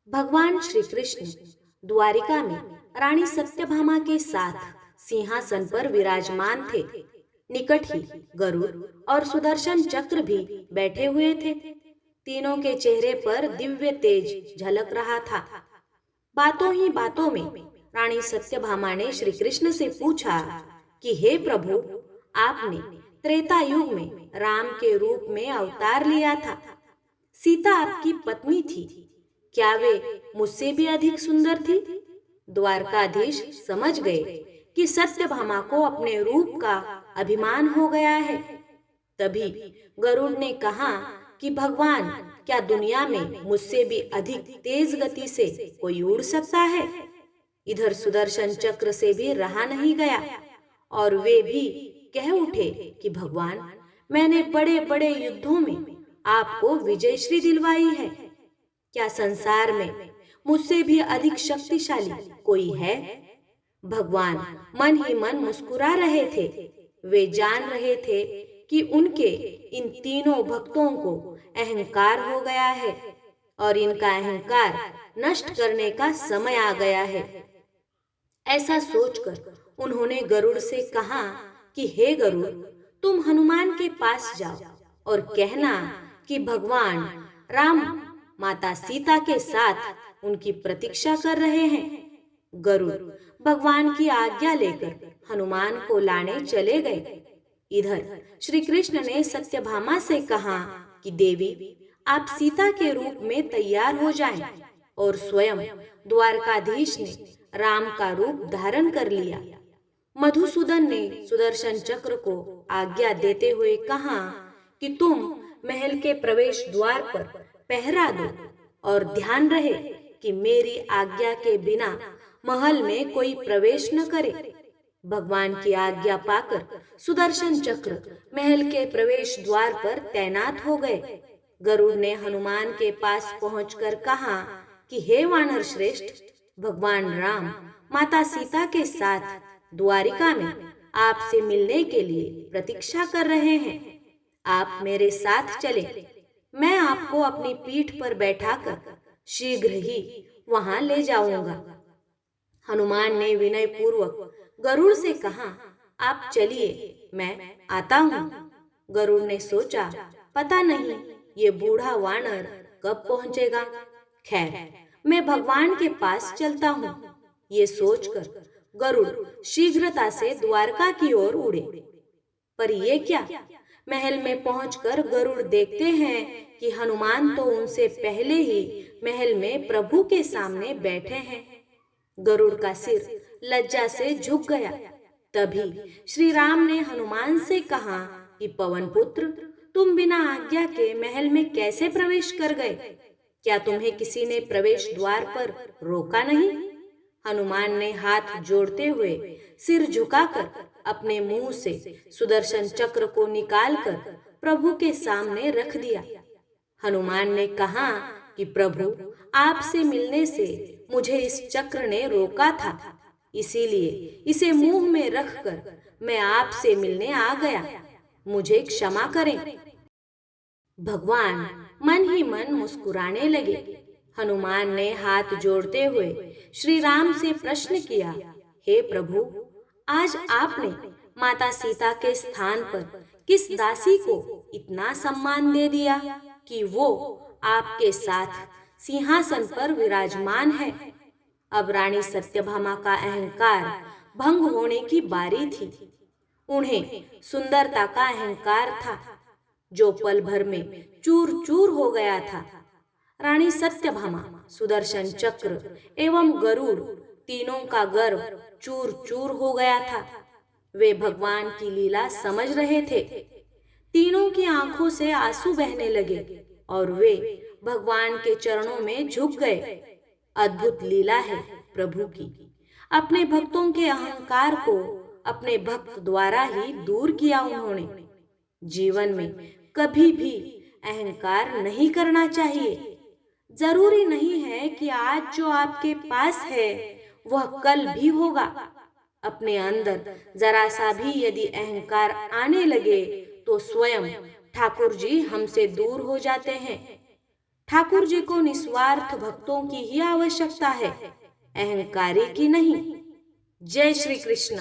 भगवान श्री कृष्ण द्वारिका में रानी सत्यभामा के साथ सिंहासन पर विराजमान थे। निकट ही गरुड़ और सुदर्शन चक्र भी बैठे हुए थे। तीनों के चेहरे पर दिव्य तेज झलक रहा था। बातों ही बातों में रानी सत्यभामा ने श्री कृष्ण से पूछा कि हे प्रभु, आपने त्रेता युग में राम के रूप में अवतार लिया था। सीता आपकी पत्नी थी, क्या वे मुझसे भी अधिक सुंदर थी? द्वारकाधीश समझ गए कि सत्यभामा को अपने रूप का अभिमान हो गया है। तभी गरुड़ ने कहा कि भगवान, क्या दुनिया में मुझसे भी अधिक तेज गति से कोई उड़ सकता है? इधर सुदर्शन चक्र से भी रहा नहीं गया और वे भी कह उठे कि भगवान, मैंने बड़े बड़े युद्धों में आपको विजयश्री दिलवाई है। क्या संसार में मुझसे भी अधिक शक्तिशाली कोई है? भगवान मन ही मन मुस्कुरा रहे थे। वे जान रहे थे कि उनके इन तीनों भक्तों को अहंकार हो गया है और इनका अहंकार नष्ट करने का समय आ गया है। ऐसा सोचकर उन्होंने गरुड़ से कहा कि हे गरुड़, तुम हनुमान के पास जाओ और कहना कि भगवान राम माता सीता के साथ उनकी प्रतीक्षा कर रहे हैं। गरुड़ भगवान की आज्ञा लेकर हनुमान को लाने चले गए। इधर श्री कृष्ण ने सत्यभामा से कहा कि देवी, आप सीता के रूप में तैयार हो जाएं। और स्वयं द्वारकाधीश ने राम का रूप धारण कर लिया। मधुसूदन ने सुदर्शन चक्र को आज्ञा देते हुए कहा कि तुम महल के प्रवेश द्वार पर पहरा दो और ध्यान रहे कि मेरी आज्ञा के बिना महल में कोई प्रवेश न करे। भगवान की आज्ञा पाकर सुदर्शन चक्र महल के प्रवेश द्वार पर तैनात हो गए। गरुड़ ने हनुमान के पास पहुंचकर कहा कि हे वानर श्रेष्ठ, भगवान राम माता सीता के साथ द्वारिका में आपसे मिलने के लिए प्रतीक्षा कर रहे हैं। आप मेरे साथ चले, मैं आपको अपनी पीठ पर बैठाकर शीघ्र ही वहां ले जाऊंगा। हनुमान ने विनय पूर्वक गरुड़ से कहा, आप चलिए, मैं आता हूँ। गरुड़ ने सोचा, पता नहीं ये बूढ़ा वानर कब पहुंचेगा। खैर, मैं भगवान के पास चलता हूँ। ये सोचकर गरुड़ शीघ्रता से द्वारका की ओर उड़े। पर ये क्या, महल में पहुंचकर गरुड़ देखते हैं कि हनुमान तो उनसे पहले ही महल में प्रभु के सामने बैठे हैं। गरुड़ का सिर लज्जा से झुक गया। तभी श्री राम ने हनुमान से कहा कि पवन पुत्र, तुम बिना आज्ञा के महल में कैसे प्रवेश कर गए? क्या तुम्हें किसी ने प्रवेश द्वार पर रोका नहीं? हनुमान ने हाथ जोड़ते हुए सिर झुकाकर अपने मुंह से सुदर्शन चक्र को निकालकर प्रभु के सामने रख दिया। हनुमान ने कहा कि प्रभु, आपसे मिलने से मुझे इस चक्र ने रोका था, इसीलिए इसे मुंह में रखकर मैं आपसे मिलने आ गया। मुझे क्षमा करें। भगवान मन ही मन मुस्कुराने लगे। हनुमान ने हाथ जोड़ते हुए श्री राम से प्रश्न किया, हे प्रभु, आज आपने माता सीता के स्थान पर किस दासी को इतना सम्मान दे दिया कि वो आपके साथ सिंहासन पर विराजमान है? अब रानी सत्यभामा का अहंकार भंग होने की बारी थी। उन्हें सुंदरता का अहंकार था, जो पल भर में चूर चूर हो गया था। रानी सत्यभामा, सुदर्शन चक्र एवं गरुड़ तीनों का गर्व चूर चूर हो गया था। वे भगवान की लीला समझ रहे थे। तीनों की आंखों से आंसू बहने लगे और वे भगवान के चरणों में झुक गए। अद्भुत लीला है प्रभु की। अपने भक्तों के अहंकार को अपने भक्त द्वारा ही दूर किया उन्होंने। जीवन में कभी भी अहंकार नहीं करना चाहिए। जरूरी नहीं है कि आज जो आपके पास है वह कल भी होगा। अपने अंदर जरा सा भी यदि अहंकार आने लगे तो स्वयं ठाकुर जी हमसे दूर हो जाते हैं। ठाकुर जी को निस्वार्थ भक्तों की ही आवश्यकता है, अहंकारी की नहीं। जय श्री कृष्ण।